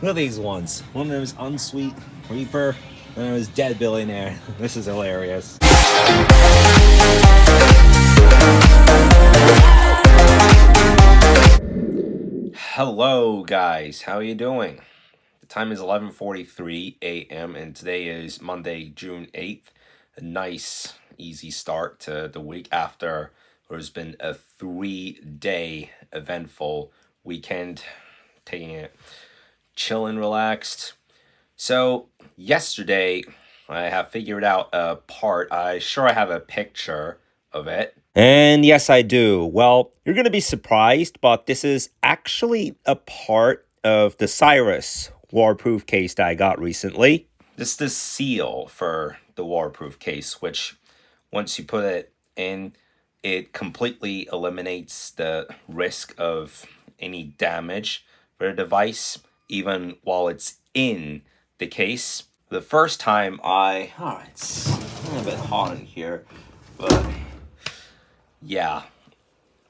Look at these ones. One of them is Unsweet Reaper, one of them is Dead Billionaire. This is hilarious. Hello guys, how are you doing? The time is 11:43 a.m. and today is Monday, June 8th. A nice, easy start to the week after there's been a 3-day eventful weekend. Taking it chill and relaxed. So yesterday I have figured out a part. I have a picture of it. And yes, I do. Well, you're going to be surprised, but this is actually a part of the Cyrus waterproof case that I got recently. This is the seal for the waterproof case, which once you put it in, it completely eliminates the risk of any damage for the device, even while it's in the case. The first time it's a little bit hot in here, but yeah,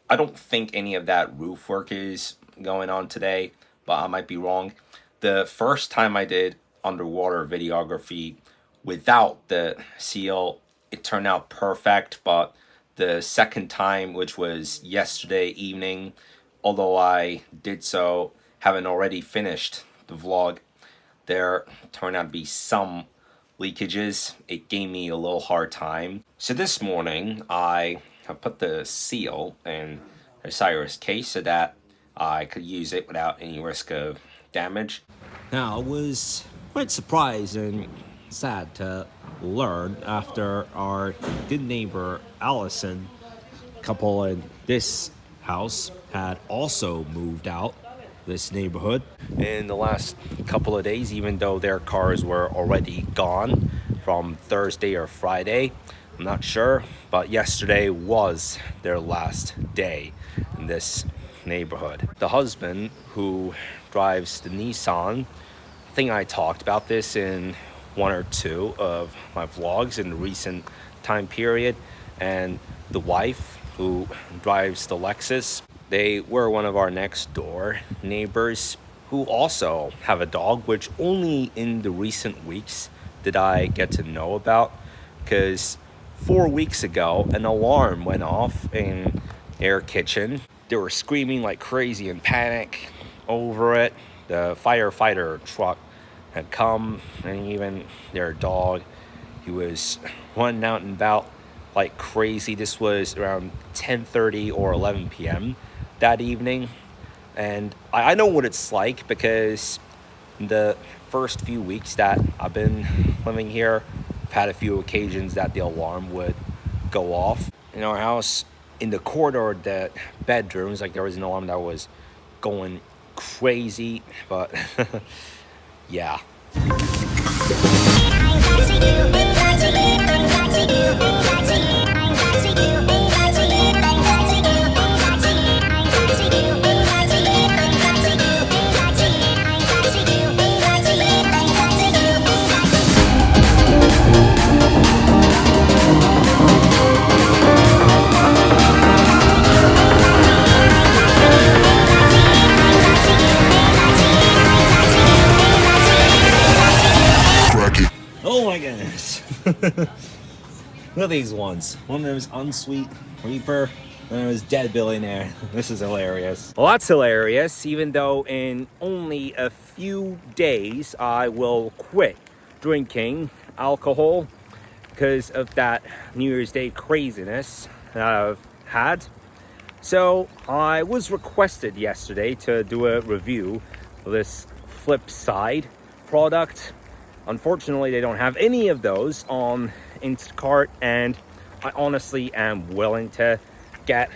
I don't think any of that roof work is going on today, but I might be wrong. The first time I did underwater videography without the seal, it turned out perfect, but the second time, which was yesterday evening, although I did so having already finished the vlog, there turned out to be some leakages. It gave me a little hard time. So this morning, I have put the seal in the Cyrus case so that I could use it without any risk of damage. Now, I was quite surprised and sad to learn after our good neighbor Allison, couple in this house, had also moved out this neighborhood in the last couple of days, even though their cars were already gone from Thursday or Friday. I'm not sure, but yesterday was their last day in this neighborhood. The husband who drives the Nissan, I think I talked about this in one or two of my vlogs in the recent time period, and the wife who drives the Lexus, they were one of our next door neighbors who also have a dog, which only in the recent weeks did I get to know about, because 4 weeks ago an alarm went off in their kitchen. They were screaming like crazy in panic over it. The firefighter truck had come, and even their dog, he was running out and about like crazy. This was around 10:30 or 11 p.m. that evening, and I know what it's like, because the first few weeks that I've been living here, I've had a few occasions that the alarm would go off in our house. In the corridor, the bedrooms, like there was an alarm that was going crazy, but yeah. Oh my goodness. Look at these ones. One of them is Unsweet Reaper, one of them is Dead Billionaire. This is hilarious. Well, that's hilarious, even though in only a few days I will quit drinking alcohol because of that New Year's Day craziness that I've had. So I was requested yesterday to do a review of this Flip Side product. Unfortunately, they don't have any of those on Instacart, and I honestly am willing to get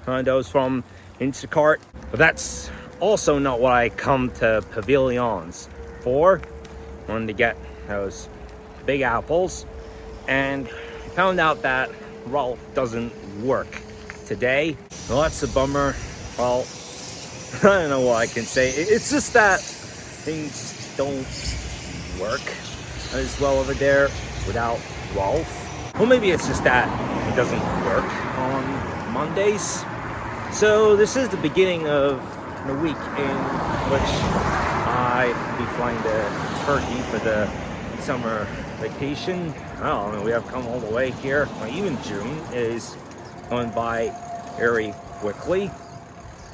one of those from Instacart. But that's also not what I come to Pavilions for. I wanted to get those big apples, and I found out that Ralph doesn't work today. Well, that's a bummer. Well, I don't know what I can say. It's just that things don't work as well over there without Rolf. Well, maybe it's just that it doesn't work on Mondays. So this is the beginning of the week in which I'll be flying to Turkey for the summer vacation. I don't know, we have come all the way here. Even June is going by very quickly.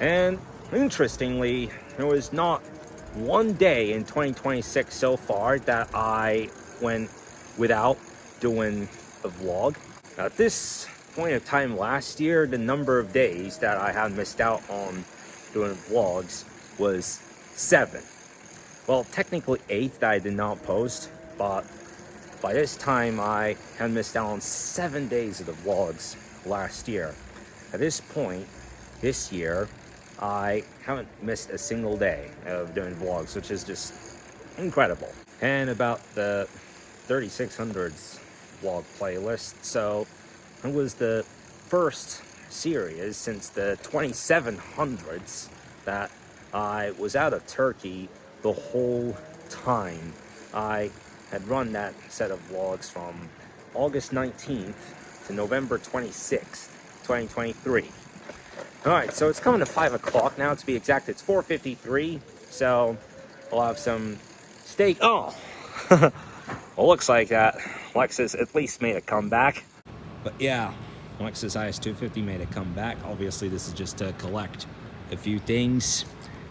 And interestingly, there was not one day in 2026 so far that I went without doing a vlog. At this point of time last year, the number of days that I had missed out on doing vlogs was 7. Well, technically 8 that I did not post, but by this time I had missed out on 7 days of the vlogs last year. At this point, this year, I haven't missed a single day of doing vlogs, which is just incredible. And about the 3600s vlog playlist, so it was the first series since the 2700s that I was out of Turkey the whole time. I had run that set of vlogs from August 19th to November 26th, 2023. Alright, so it's coming to 5 o'clock now, to be exact. It's 4:53, so we'll have some steak. Oh! Well, looks like that Lexus at least made a comeback. But yeah, Lexus IS250 made a comeback. Obviously, this is just to collect a few things.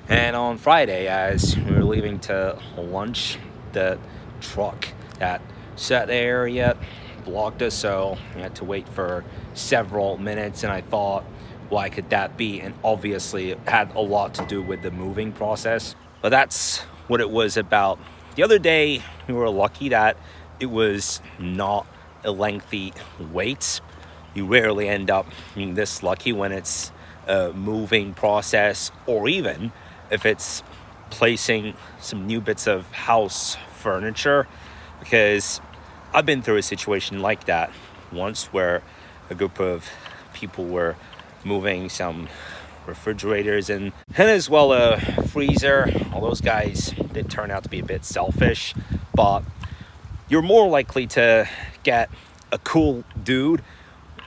And on Friday, as we were leaving to lunch, the truck that sat the area blocked us, so we had to wait for several minutes. And I thought, why could that be? And obviously, it had a lot to do with the moving process. But that's what it was about. The other day, we were lucky that it was not a lengthy wait. You rarely end up being this lucky when it's a moving process, or even if it's placing some new bits of house furniture, because I've been through a situation like that once where a group of people were moving some refrigerators and as well a freezer. All those guys did turn out to be a bit selfish, but you're more likely to get a cool dude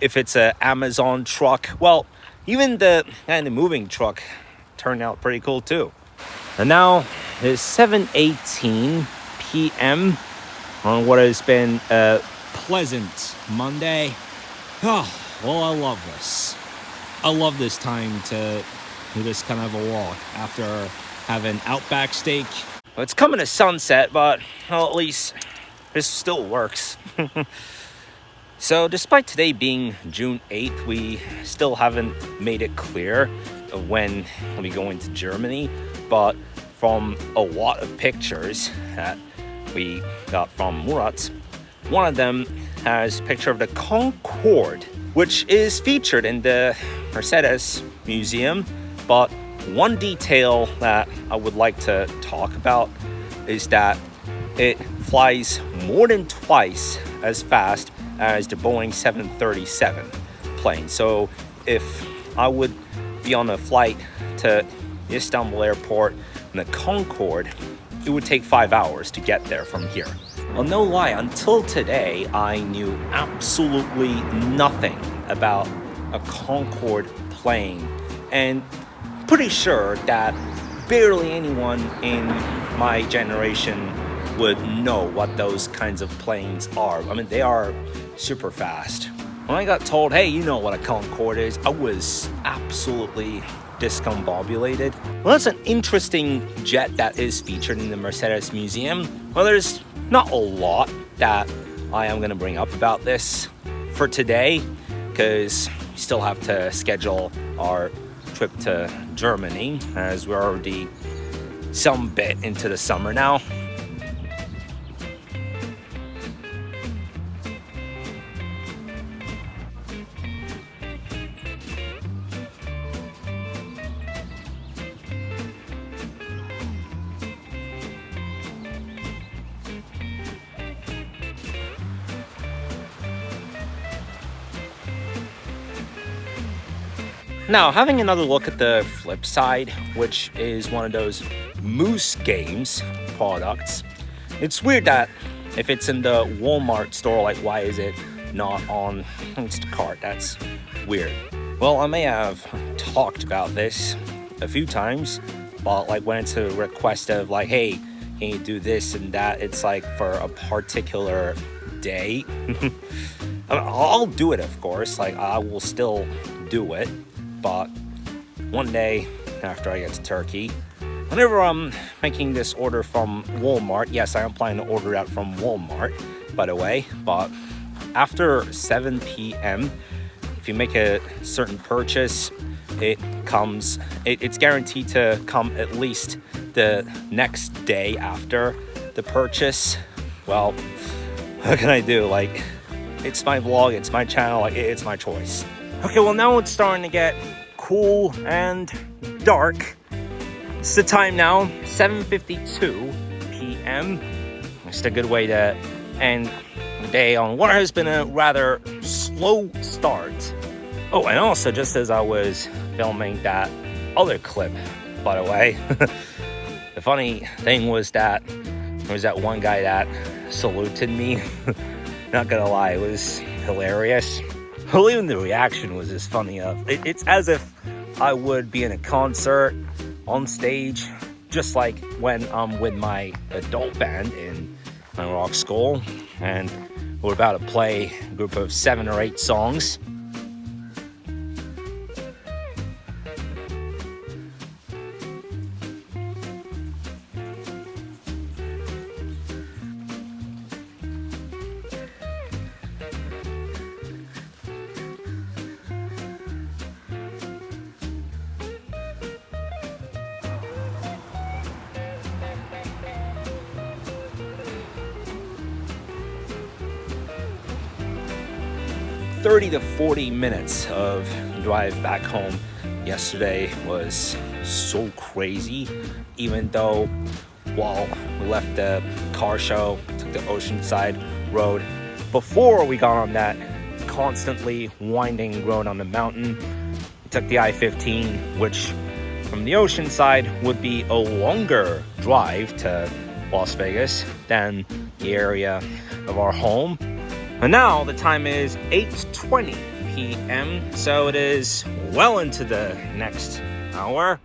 if it's an Amazon truck. Well, even the moving truck turned out pretty cool too. And now it's 7:18 p.m. on what has been a pleasant Monday. Oh, well, I love this. I love this time to do this kind of a walk after having Outback steak. Well, it's coming to sunset, but well, at least this still works. So despite today being June 8th, we still haven't made it clear of when we'll be going to Germany. But from a lot of pictures that we got from Murat, one of them has a picture of the Concorde, which is featured in the Mercedes Museum. But one detail that I would like to talk about is that it flies more than twice as fast as the Boeing 737 plane. So if I would be on a flight to Istanbul airport in the Concorde, it would take 5 hours to get there from here. Well, no lie, until today, I knew absolutely nothing about a Concorde plane. And pretty sure that barely anyone in my generation would know what those kinds of planes are. I mean, they are super fast. When I got told, hey, you know what a Concorde is, I was absolutely discombobulated. Well, that's an interesting jet that is featured in the Mercedes Museum. Well, there's not a lot that I am going to bring up about this for today, because we still have to schedule our trip to Germany, as we're already some bit into the summer now. Now, having another look at the flip side, which is one of those Moose Games products, it's weird that if it's in the Walmart store, like, why is it not on Instacart? That's weird. Well, I may have talked about this a few times, but like when it's a request of like, hey, can you do this and that, it's like for a particular day. I'll do it, of course, like I will still do it, but one day after I get to Turkey, whenever I'm making this order from Walmart, yes, I am planning to order out from Walmart, by the way, but after 7 p.m., if you make a certain purchase, it's guaranteed to come at least the next day after the purchase. Well, what can I do? Like, it's my vlog, it's my channel, like, it's my choice. Okay, well, now it's starting to get cool and dark. It's the time now, 7:52 p.m. It's a good way to end the day on what has been a rather slow start. Oh, and also, just as I was filming that other clip, by the way, the funny thing was that there was that one guy that saluted me. Not gonna lie, it was hilarious. Well, even the reaction was just funny enough. It's as if I would be in a concert on stage, just like when I'm with my adult band in my rock school, and we're about to play a group of 7 or 8 songs. "30 to 40 minutes of drive back home yesterday was so crazy, even though while we left the car show, took the Oceanside Road, before we got on that constantly winding road on the mountain, we took the I-15, which from the Oceanside would be a longer drive to Las Vegas than the area of our home. And now the time is 8:20 p.m., so it is well into the next hour.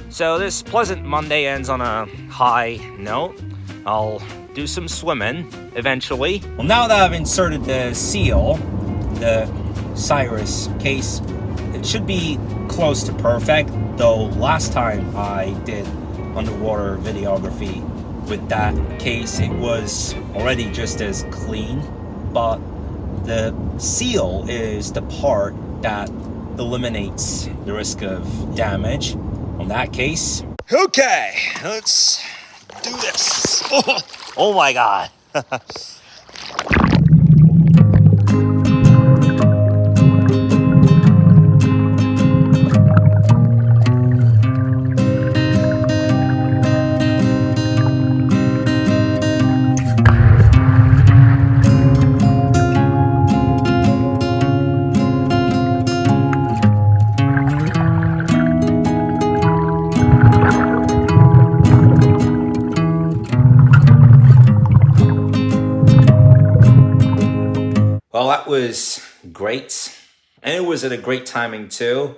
So this pleasant Monday ends on a high note. I'll do some swimming eventually. Well, now that I've inserted the seal, the Cyrus case, it should be close to perfect, though last time I did underwater videography with that case, it was already just as clean. But the seal is the part that eliminates the risk of damage on that case. Okay, let's do this. Oh my God. Well, that was great, and it was at a great timing too.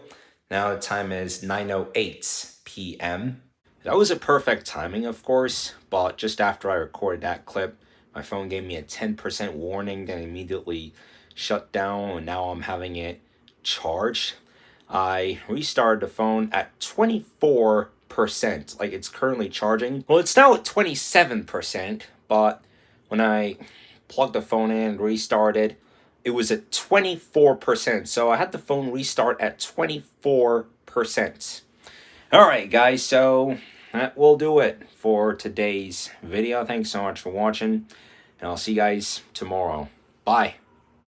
Now the time is 9:08 p.m. That was a perfect timing, of course, but just after I recorded that clip, my phone gave me a 10% warning, then immediately shut down, and now I'm having it charged. I restarted the phone at 24%, like it's currently charging. Well, it's now at 27%, but when I plugged the phone in and restarted, it was at 24%. So I had the phone restart at 24%. All right, guys, so that will do it for today's video. Thanks so much for watching, and I'll see you guys tomorrow. Bye.